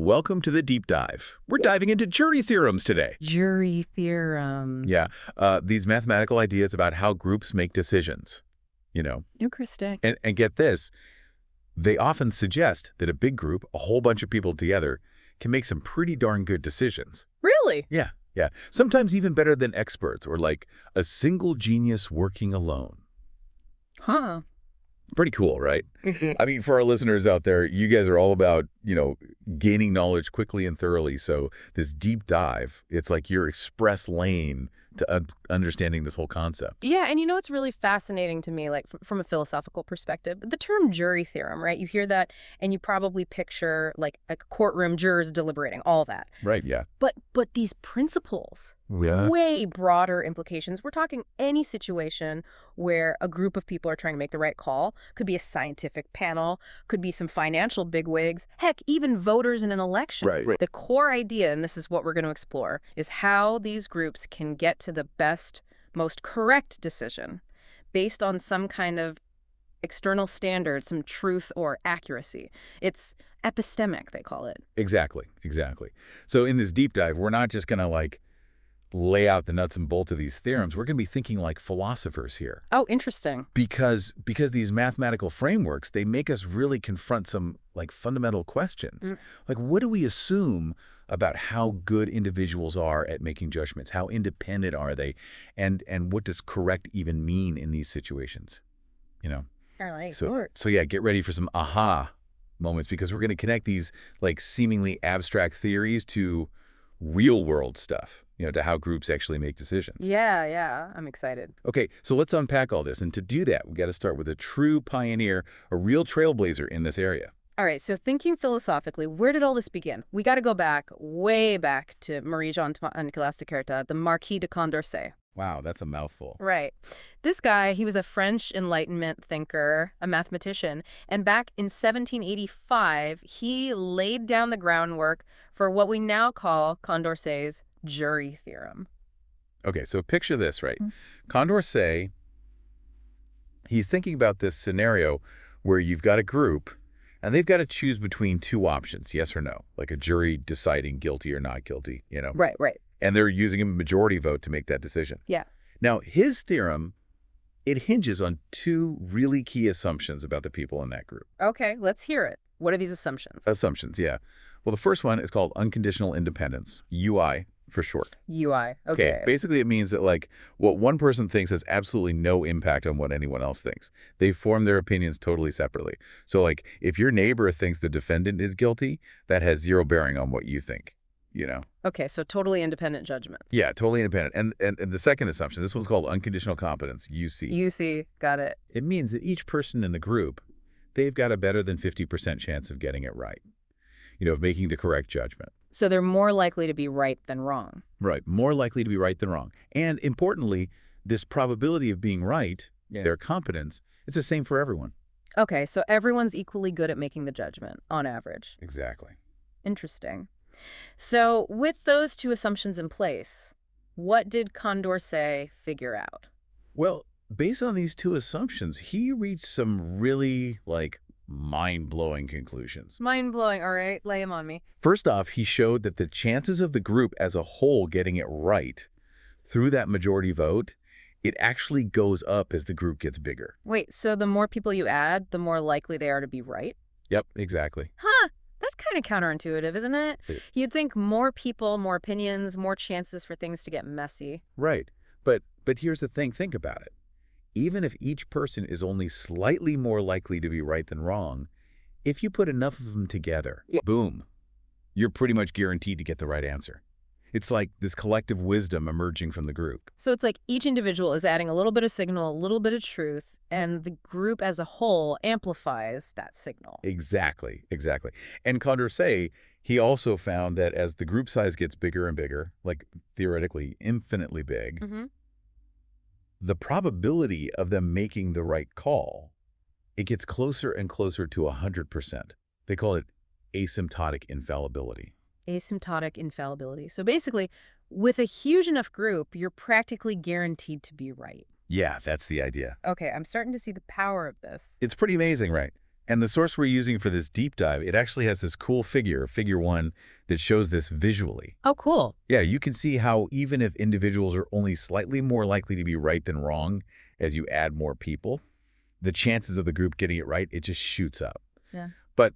welcome to the deep dive. We're diving into jury theorems today. Jury theorems. Yeah, these mathematical ideas about how groups make decisions, Interesting. And get this, they often suggest that a big group, a whole bunch of people together, can make some pretty darn good decisions. Really? Yeah, yeah. Sometimes even better than experts or like a single genius working alone. Huh. Pretty cool, right? I mean, for our listeners out there, you guys are all about, gaining knowledge quickly and thoroughly. So this deep dive, it's like your express lane to understanding this whole concept. Yeah, and it's really fascinating to me, like from a philosophical perspective, the term jury theorem, right? You hear that and you probably picture like a courtroom, jurors deliberating, all that. Right, yeah. But these principles, Yeah. way broader implications. We're talking any situation where a group of people are trying to make the right call. Could be a scientific panel, could be some financial bigwigs, heck, even voters in an election. Right. The core idea, and this is what we're going to explore, is how these groups can get to the best, most correct decision based on some kind of external standard, some truth or accuracy. It's epistemic, they call it. Exactly. So in this deep dive, we're not just going to lay out the nuts and bolts of these theorems. We're going to be thinking like philosophers here. Oh, interesting. Because these mathematical frameworks, they make us really confront some fundamental questions. Like, what do we assume about how good individuals are at making judgments? How independent are they? And what does correct even mean in these situations? I like So yeah, get ready for some aha moments, because we're going to connect these seemingly abstract theories to real world stuff, to how groups actually make decisions. Yeah, I'm excited. Okay, so let's unpack all this. And to do that, we got to start with a true pioneer, a real trailblazer in this area. All right, so thinking philosophically, where did all this begin? We got to go back, way back to Marie-Jean-Nicolas Descartes, the Marquis de Condorcet. Wow, that's a mouthful. Right. This guy, he was a French Enlightenment thinker, a mathematician, and back in 1785, he laid down the groundwork for what we now call Condorcet's jury theorem. Okay, so picture this, right? Condorcet, he's thinking about this scenario where you've got a group, and they've got to choose between two options, yes or no, like a jury deciding guilty or not guilty, Right. And they're using a majority vote to make that decision. Yeah. Now, his theorem, it hinges on two really key assumptions about the people in that group. Okay, let's hear it. What are these assumptions? Assumptions, yeah. Well, the first one is called unconditional independence, UI for short. UI. Okay. Basically, it means that what one person thinks has absolutely no impact on what anyone else thinks. They form their opinions totally separately. So if your neighbor thinks the defendant is guilty, that has zero bearing on what you think. Okay, so totally independent judgment. Yeah, totally independent. And the second assumption, this one's called unconditional competence, UC. UC, got it. It means that each person in the group, they've got a better than 50% chance of getting it right, of making the correct judgment. So they're more likely to be right than wrong. Right, more likely to be right than wrong. And importantly, this probability of being right, their competence, it's the same for everyone. Okay, so everyone's equally good at making the judgment, on average. Exactly. Interesting. So with those two assumptions in place, what did Condorcet figure out? Well, based on these two assumptions, he reached some really, mind-blowing conclusions. Mind-blowing. All right, lay them on me. First off, he showed that the chances of the group as a whole getting it right through that majority vote, it actually goes up as the group gets bigger. Wait, so the more people you add, the more likely they are to be right? Yep, exactly. Huh. That's kind of counterintuitive, isn't it? You'd think more people, more opinions, more chances for things to get messy. Right. But here's the thing. Think about it. Even if each person is only slightly more likely to be right than wrong, if you put enough of them together, boom, you're pretty much guaranteed to get the right answer. It's like this collective wisdom emerging from the group. So it's like each individual is adding a little bit of signal, a little bit of truth, and the group as a whole amplifies that signal. Exactly. And Condorcet, he also found that as the group size gets bigger and bigger, theoretically infinitely big, the probability of them making the right call, it gets closer and closer to 100%. They call it asymptotic infallibility. Asymptotic infallibility. So basically, with a huge enough group, you're practically guaranteed to be right. Yeah, that's the idea. Okay, I'm starting to see the power of this. It's pretty amazing, right? And the source we're using for this deep dive, it actually has this cool figure 1, that shows this visually. Oh, cool. Yeah, you can see how even if individuals are only slightly more likely to be right than wrong as you add more people, the chances of the group getting it right, it just shoots up. Yeah. But,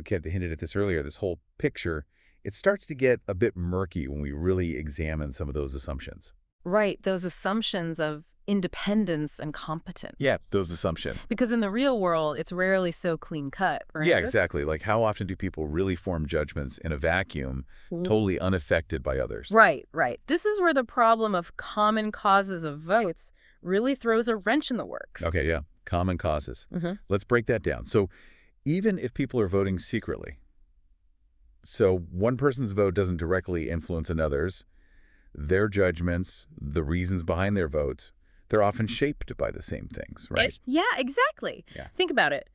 Kat hinted at this earlier, this whole picture, it starts to get a bit murky when we really examine some of those assumptions. Right, those assumptions of independence and competence. Yeah, those assumptions. Because in the real world, it's rarely so clean-cut, right? Yeah, exactly. Like, how often do people really form judgments in a vacuum, totally unaffected by others? Right, right. This is where the problem of common causes of votes really throws a wrench in the works. Okay, yeah. Common causes. Let's break that down. So even if people are voting secretly, so one person's vote doesn't directly influence another's, their judgments, the reasons behind their votes, they're often shaped by the same things, right? Yeah, exactly. Yeah. Think about it.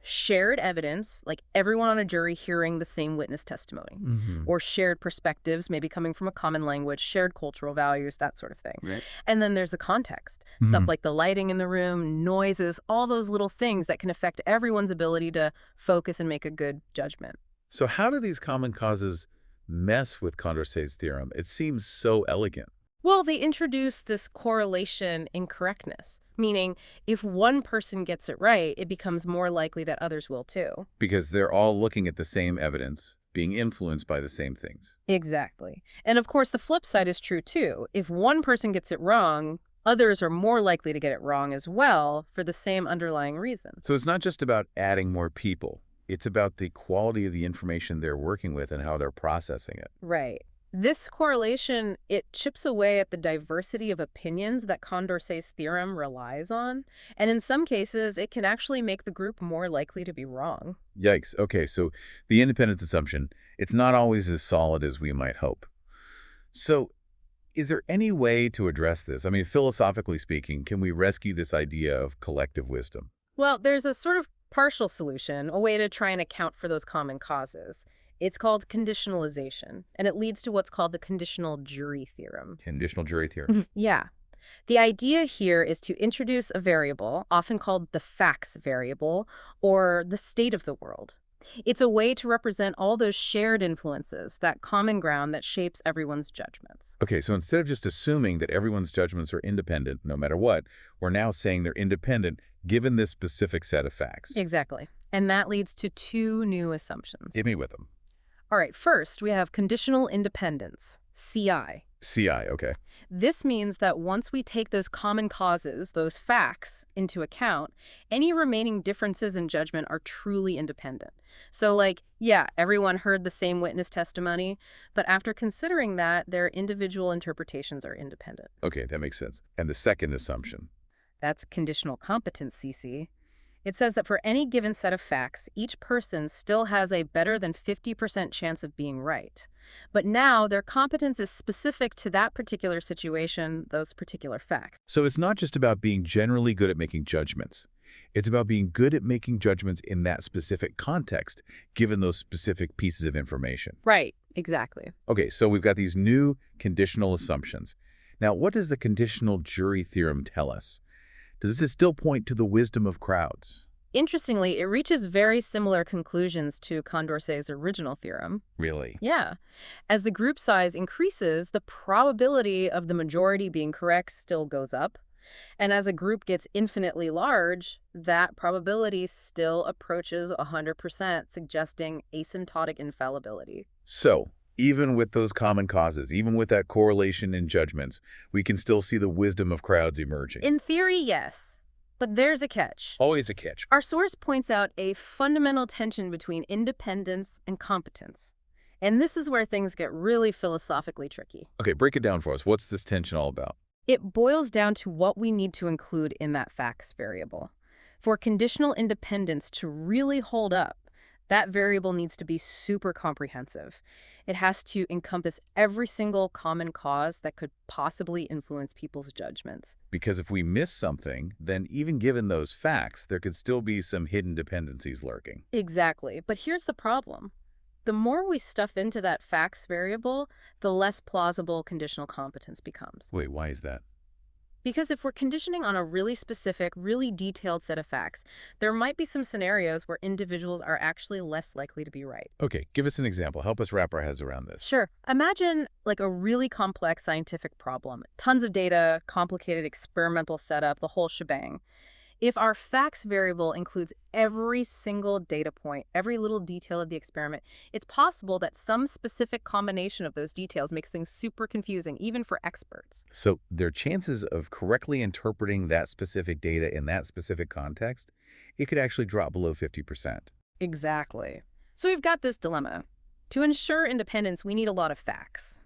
Shared evidence, like everyone on a jury hearing the same witness testimony, or shared perspectives, maybe coming from a common language, shared cultural values, that sort of thing. Right. And then there's the context, stuff like the lighting in the room, noises, all those little things that can affect everyone's ability to focus and make a good judgment. So how do these common causes mess with Condorcet's theorem? It seems so elegant. Well, they introduce this correlation incorrectness, meaning if one person gets it right, it becomes more likely that others will too. Because they're all looking at the same evidence, being influenced by the same things. Exactly. And of course, the flip side is true too. If one person gets it wrong, others are more likely to get it wrong as well for the same underlying reason. So it's not just about adding more people. It's about the quality of the information they're working with and how they're processing it. Right. This correlation, it chips away at the diversity of opinions that Condorcet's theorem relies on, and in some cases, it can actually make the group more likely to be wrong. Yikes. Okay, so the independence assumption, it's not always as solid as we might hope. So is there any way to address this? I mean, philosophically speaking, can we rescue this idea of collective wisdom? Well, there's a sort of partial solution, a way to try and account for those common causes. It's called conditionalization, and it leads to what's called the conditional jury theorem. Conditional jury theorem. Yeah. The idea here is to introduce a variable, often called the facts variable, or the state of the world. It's a way to represent all those shared influences, that common ground that shapes everyone's judgments. Okay, so instead of just assuming that everyone's judgments are independent no matter what, we're now saying they're independent given this specific set of facts. Exactly. And that leads to two new assumptions. Hit me with them. All right, first, we have conditional independence, CI. CI, okay. This means that once we take those common causes, those facts, into account, any remaining differences in judgment are truly independent. So yeah, everyone heard the same witness testimony, but after considering that, their individual interpretations are independent. Okay, that makes sense. And the second assumption? That's conditional competence, CC. It says that for any given set of facts, each person still has a better than 50% chance of being right. But now their competence is specific to that particular situation, those particular facts. So it's not just about being generally good at making judgments. It's about being good at making judgments in that specific context, given those specific pieces of information. Right, exactly. Okay, so we've got these new conditional assumptions. Now, what does the conditional jury theorem tell us? Does this still point to the wisdom of crowds? Interestingly, it reaches very similar conclusions to Condorcet's original theorem. Really? Yeah. As the group size increases, the probability of the majority being correct still goes up. And as a group gets infinitely large, that probability still approaches 100%, suggesting asymptotic infallibility. So, even with those common causes, even with that correlation in judgments, we can still see the wisdom of crowds emerging. In theory, yes. But there's a catch. Always a catch. Our source points out a fundamental tension between independence and competence. And this is where things get really philosophically tricky. Okay, break it down for us. What's this tension all about? It boils down to what we need to include in that facts variable. For conditional independence to really hold up, that variable needs to be super comprehensive. It has to encompass every single common cause that could possibly influence people's judgments. Because if we miss something, then even given those facts, there could still be some hidden dependencies lurking. Exactly. But here's the problem. The more we stuff into that facts variable, the less plausible conditional competence becomes. Wait, why is that? Because if we're conditioning on a really specific, really detailed set of facts, there might be some scenarios where individuals are actually less likely to be right. Okay, give us an example. Help us wrap our heads around this. Sure. Imagine like a really complex scientific problem. Tons of data, complicated experimental setup, the whole shebang. If our facts variable includes every single data point, every little detail of the experiment, it's possible that some specific combination of those details makes things super confusing, even for experts. So their chances of correctly interpreting that specific data in that specific context, it could actually drop below 50%. Exactly. So we've got this dilemma. To ensure independence, we need a lot of facts.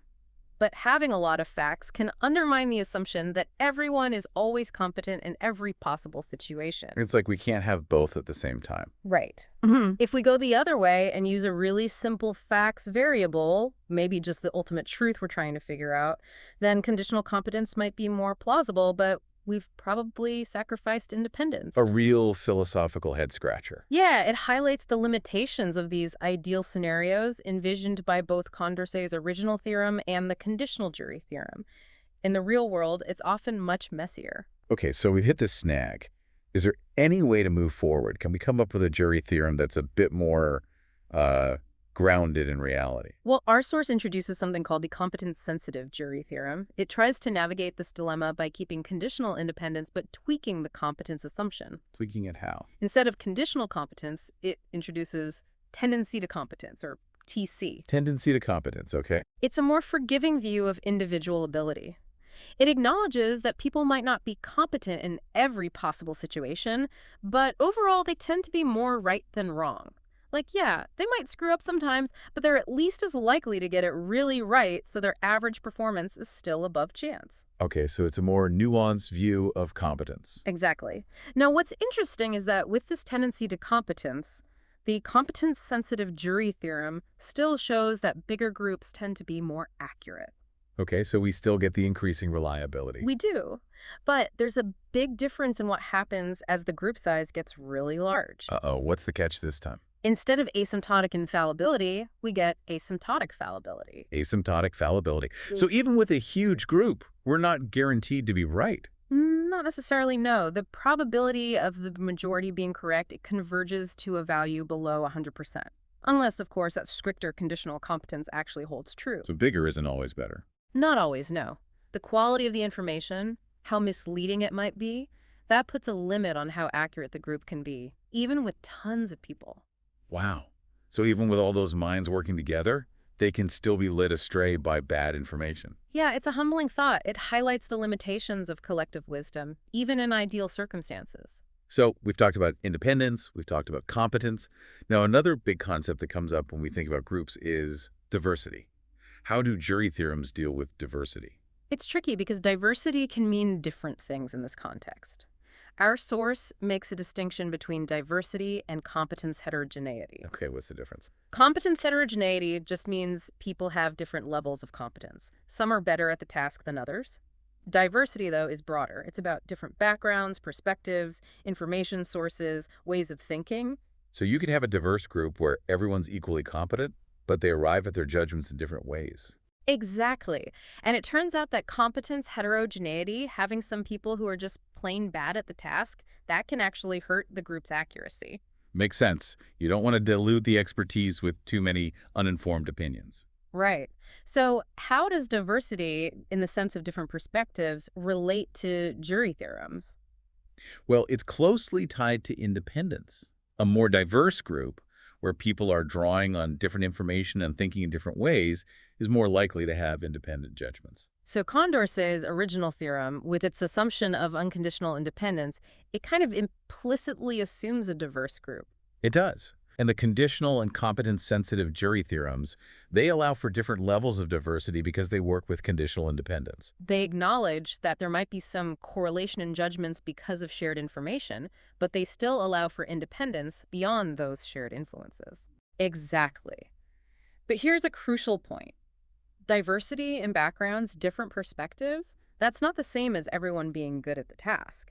But having a lot of facts can undermine the assumption that everyone is always competent in every possible situation. It's like we can't have both at the same time. Right. If we go the other way and use a really simple facts variable, maybe just the ultimate truth we're trying to figure out, then conditional competence might be more plausible, but we've probably sacrificed independence. A real philosophical head-scratcher. Yeah, it highlights the limitations of these ideal scenarios envisioned by both Condorcet's original theorem and the conditional jury theorem. In the real world, it's often much messier. Okay, so we've hit this snag. Is there any way to move forward? Can we come up with a jury theorem that's a bit more grounded in reality? Well, our source introduces something called the competence-sensitive jury theorem. It tries to navigate this dilemma by keeping conditional independence but tweaking the competence assumption. Tweaking it how? Instead of conditional competence, it introduces tendency to competence, or TC. Tendency to competence, okay. It's a more forgiving view of individual ability. It acknowledges that people might not be competent in every possible situation, but overall they tend to be more right than wrong. Like, yeah, they might screw up sometimes, but they're at least as likely to get it really right, so their average performance is still above chance. Okay, so it's a more nuanced view of competence. Exactly. Now, what's interesting is that with this tendency to competence, the competence-sensitive jury theorem still shows that bigger groups tend to be more accurate. Okay, so we still get the increasing reliability. We do, but there's a big difference in what happens as the group size gets really large. Uh-oh, what's the catch this time? Instead of asymptotic infallibility, we get asymptotic fallibility. Asymptotic fallibility. So even with a huge group, we're not guaranteed to be right. Not necessarily, no. The probability of the majority being correct, it converges to a value below 100%. Unless, of course, that stricter conditional competence actually holds true. So bigger isn't always better. Not always, no. The quality of the information, how misleading it might be, that puts a limit on how accurate the group can be, even with tons of people. Wow. So even with all those minds working together, they can still be led astray by bad information. Yeah, it's a humbling thought. It highlights the limitations of collective wisdom, even in ideal circumstances. So we've talked about independence, we've talked about competence. Now, another big concept that comes up when we think about groups is diversity. How do jury theorems deal with diversity? It's tricky because diversity can mean different things in this context. Our source makes a distinction between diversity and competence heterogeneity. Okay, what's the difference? Competence heterogeneity just means people have different levels of competence. Some are better at the task than others. Diversity, though, is broader. It's about different backgrounds, perspectives, information sources, ways of thinking. So you could have a diverse group where everyone's equally competent, but they arrive at their judgments in different ways. Exactly. And it turns out that competence heterogeneity, having some people who are just plain bad at the task, that can actually hurt the group's accuracy. Makes sense. You don't want to dilute the expertise with too many uninformed opinions. Right. So how does diversity, in the sense of different perspectives, relate to jury theorems? Well, it's closely tied to independence. A more diverse group, where people are drawing on different information and thinking in different ways, is more likely to have independent judgments. So Condorcet's original theorem, with its assumption of unconditional independence, it kind of implicitly assumes a diverse group. It does. And the conditional and competence-sensitive jury theorems, they allow for different levels of diversity because they work with conditional independence. They acknowledge that there might be some correlation in judgments because of shared information, but they still allow for independence beyond those shared influences. Exactly. But here's a crucial point. Diversity in backgrounds, different perspectives, that's not the same as everyone being good at the task.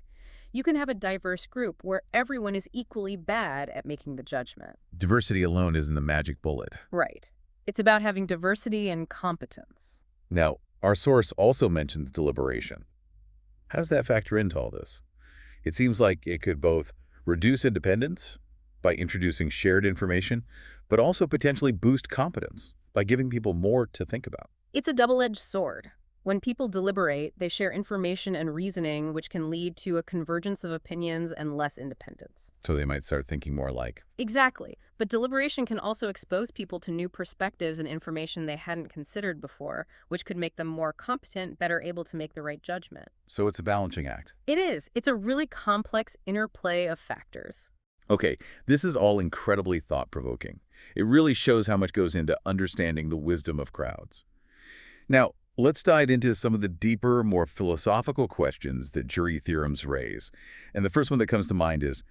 You can have a diverse group where everyone is equally bad at making the judgment. Diversity alone isn't the magic bullet. Right. It's about having diversity and competence. Now, our source also mentions deliberation. How does that factor into all this? It seems like it could both reduce independence by introducing shared information, but also potentially boost competence by giving people more to think about. It's a double-edged sword. When people deliberate, they share information and reasoning, which can lead to a convergence of opinions and less independence. So they might start thinking more like. Exactly. But deliberation can also expose people to new perspectives and information they hadn't considered before, which could make them more competent, better able to make the right judgment. So it's a balancing act. It is. It's a really complex interplay of factors. Okay, this is all incredibly thought-provoking. It really shows how much goes into understanding the wisdom of crowds. Now, let's dive into some of the deeper, more philosophical questions that jury theorems raise. And the first one that comes to mind is,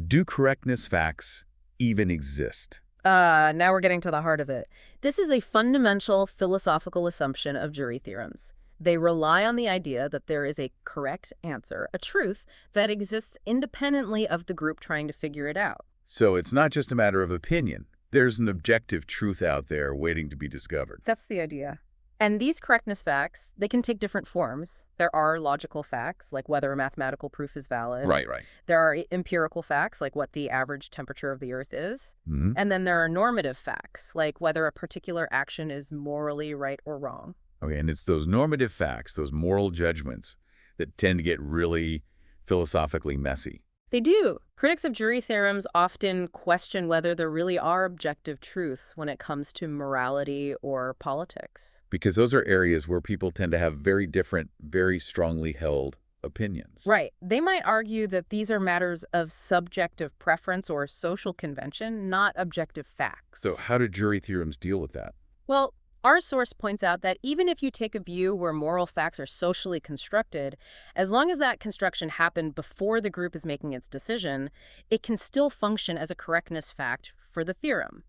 do correctness facts even exist? Now we're getting to the heart of it. This is a fundamental philosophical assumption of jury theorems. They rely on the idea that there is a correct answer, a truth, that exists independently of the group trying to figure it out. So it's not just a matter of opinion. There's an objective truth out there waiting to be discovered. That's the idea. And these correctness facts, they can take different forms. There are logical facts, like whether a mathematical proof is valid. Right. There are empirical facts, like what the average temperature of the Earth is. Mm-hmm. And then there are normative facts, like whether a particular action is morally right or wrong. Okay, and it's those normative facts, those moral judgments, that tend to get really philosophically messy. They do. Critics of jury theorems often question whether there really are objective truths when it comes to morality or politics. Because those are areas where people tend to have very different, very strongly held opinions. Right. They might argue that these are matters of subjective preference or social convention, not objective facts. So how do jury theorems deal with that? Well, our source points out that even if you take a view where moral facts are socially constructed, as long as that construction happened before the group is making its decision, it can still function as a correctness fact for the theorem.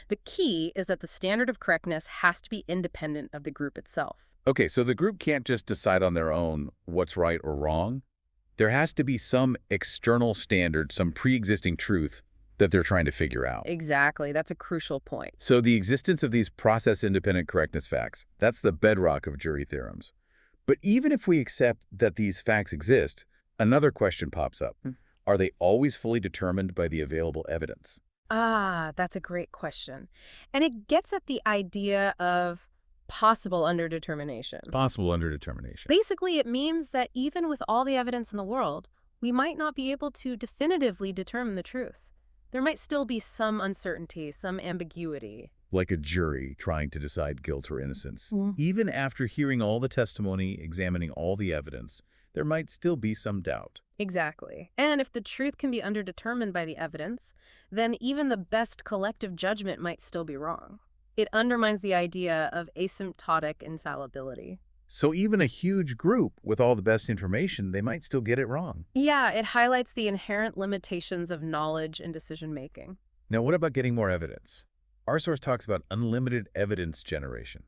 The key is that the standard of correctness has to be independent of the group itself. Okay, so the group can't just decide on their own what's right or wrong. There has to be some external standard, some pre-existing truth that they're trying to figure out. Exactly. That's a crucial point. So the existence of these process-independent correctness facts, that's the bedrock of jury theorems. But even if we accept that these facts exist, another question pops up. Are they always fully determined by the available evidence? That's a great question. And it gets at the idea of possible underdetermination. Possible underdetermination. Basically, it means that even with all the evidence in the world, we might not be able to definitively determine the truth. There might still be some uncertainty, some ambiguity. Like a jury trying to decide guilt or innocence. Mm. Even after hearing all the testimony, examining all the evidence, there might still be some doubt. Exactly. And if the truth can be underdetermined by the evidence, then even the best collective judgment might still be wrong. It undermines the idea of asymptotic infallibility. So even a huge group with all the best information, they might still get it wrong. Yeah, it highlights the inherent limitations of knowledge and decision-making. Now, what about getting more evidence? Our source talks about unlimited evidence generation.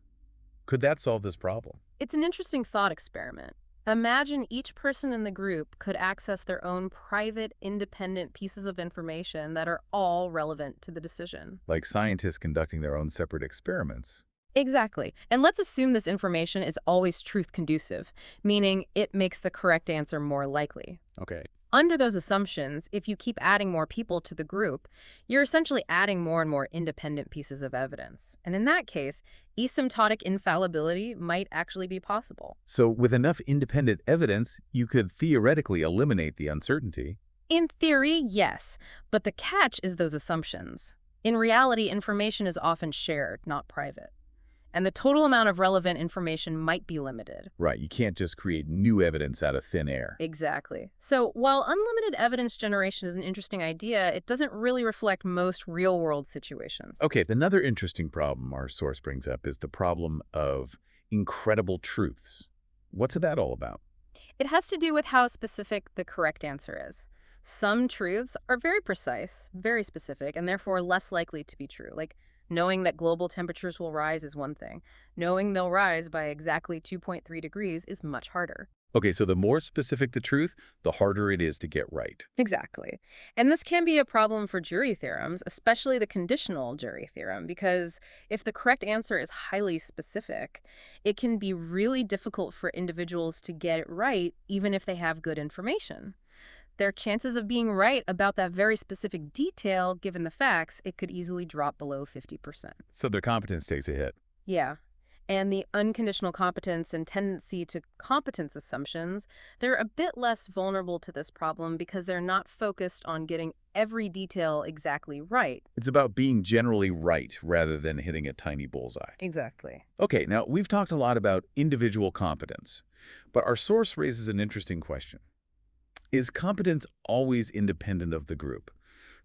Could that solve this problem? It's an interesting thought experiment. Imagine each person in the group could access their own private, independent pieces of information that are all relevant to the decision. Like scientists conducting their own separate experiments. Exactly. And let's assume this information is always truth-conducive, meaning it makes the correct answer more likely. Okay. Under those assumptions, if you keep adding more people to the group, you're essentially adding more and more independent pieces of evidence. And in that case, asymptotic infallibility might actually be possible. So with enough independent evidence, you could theoretically eliminate the uncertainty. In theory, yes, but the catch is those assumptions. In reality, information is often shared, not private. And the total amount of relevant information might be limited. Right, you can't just create new evidence out of thin air. Exactly. So while unlimited evidence generation is an interesting idea, it doesn't really reflect most real-world situations. Okay, another interesting problem our source brings up is the problem of incredible truths. What's that all about? It has to do with how specific the correct answer is. Some truths are very precise, very specific, and therefore less likely to be true. Like, knowing that global temperatures will rise is one thing. Knowing they'll rise by exactly 2.3 degrees is much harder. Okay, so the more specific the truth, the harder it is to get right. Exactly. And this can be a problem for jury theorems, especially the conditional jury theorem, because if the correct answer is highly specific, it can be really difficult for individuals to get it right, even if they have good information. Their chances of being right about that very specific detail, given the facts, it could easily drop below 50%. So their competence takes a hit. Yeah. And the unconditional competence and tendency to competence assumptions, they're a bit less vulnerable to this problem because they're not focused on getting every detail exactly right. It's about being generally right rather than hitting a tiny bullseye. Exactly. Okay, now we've talked a lot about individual competence, but our source raises an interesting question. Is competence always independent of the group?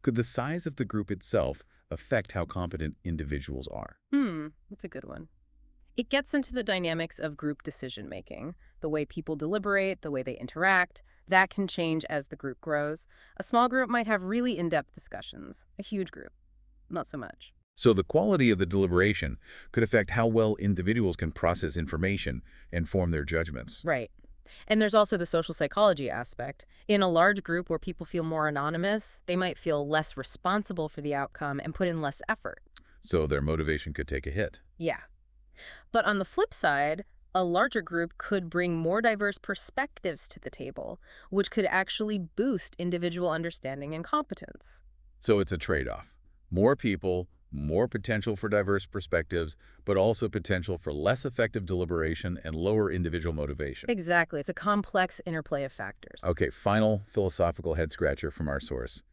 Could the size of the group itself affect how competent individuals are? That's a good one. It gets into the dynamics of group decision making, the way people deliberate, the way they interact. That can change as the group grows. A small group might have really in-depth discussions. A huge group, not so much. So the quality of the deliberation could affect how well individuals can process information and form their judgments. Right. And there's also the social psychology aspect. In a large group where people feel more anonymous, they might feel less responsible for the outcome and put in less effort. So their motivation could take a hit. Yeah. But on the flip side, a larger group could bring more diverse perspectives to the table, which could actually boost individual understanding and competence. So it's a trade-off. More people, more potential for diverse perspectives, but also potential for less effective deliberation and lower individual motivation. Exactly. It's a complex interplay of factors. Okay, final philosophical head-scratcher from our source.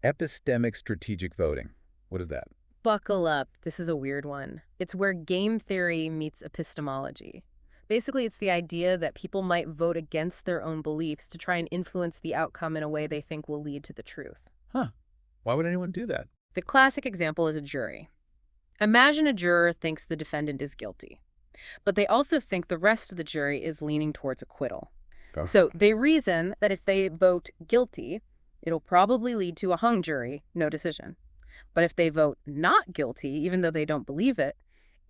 Epistemic strategic voting. What is that? Buckle up. This is a weird one. It's where game theory meets epistemology. Basically, it's the idea that people might vote against their own beliefs to try and influence the outcome in a way they think will lead to the truth. Huh. Why would anyone do that? The classic example is a jury. Imagine a juror thinks the defendant is guilty, but they also think the rest of the jury is leaning towards acquittal. Okay. So they reason that if they vote guilty, it'll probably lead to a hung jury, no decision. But if they vote not guilty, even though they don't believe it,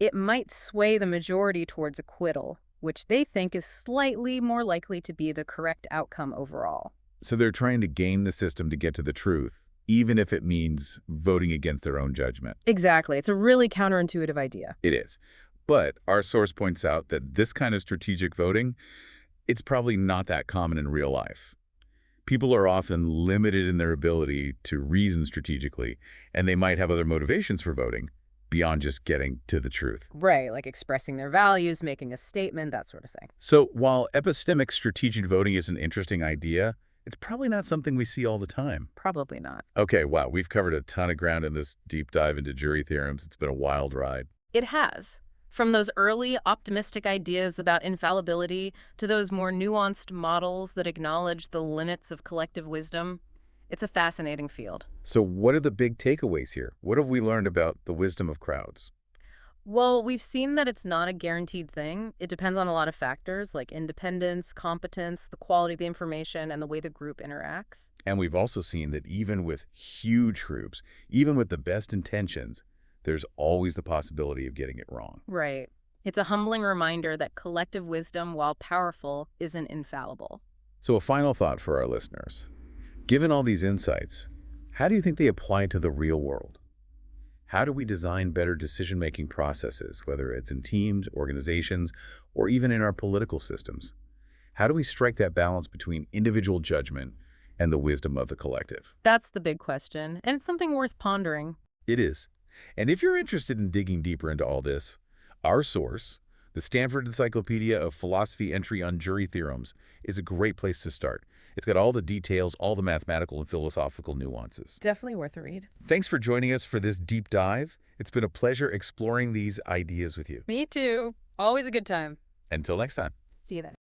it might sway the majority towards acquittal, which they think is slightly more likely to be the correct outcome overall. So they're trying to game the system to get to the truth, even if it means voting against their own judgment. Exactly. It's a really counterintuitive idea. It is. But our source points out that this kind of strategic voting, it's probably not that common in real life. People are often limited in their ability to reason strategically, and they might have other motivations for voting beyond just getting to the truth. Right, like expressing their values, making a statement, that sort of thing. So while epistemic strategic voting is an interesting idea, it's probably not something we see all the time. Probably not. Okay, wow, we've covered a ton of ground in this deep dive into jury theorems. It's been a wild ride. It has. From those early optimistic ideas about infallibility to those more nuanced models that acknowledge the limits of collective wisdom, it's a fascinating field. So what are the big takeaways here? What have we learned about the wisdom of crowds? Well, we've seen that it's not a guaranteed thing. It depends on a lot of factors like independence, competence, the quality of the information, and the way the group interacts. And we've also seen that even with huge groups, even with the best intentions, there's always the possibility of getting it wrong. Right. It's a humbling reminder that collective wisdom, while powerful, isn't infallible. So a final thought for our listeners. Given all these insights, how do you think they apply to the real world? How do we design better decision-making processes, whether it's in teams, organizations, or even in our political systems? How do we strike that balance between individual judgment and the wisdom of the collective? That's the big question, and it's something worth pondering. It is. And if you're interested in digging deeper into all this, our source, the Stanford Encyclopedia of Philosophy Entry on Jury Theorems, is a great place to start. It's got all the details, all the mathematical and philosophical nuances. Definitely worth a read. Thanks for joining us for this deep dive. It's been a pleasure exploring these ideas with you. Me too. Always a good time. Until next time. See you then.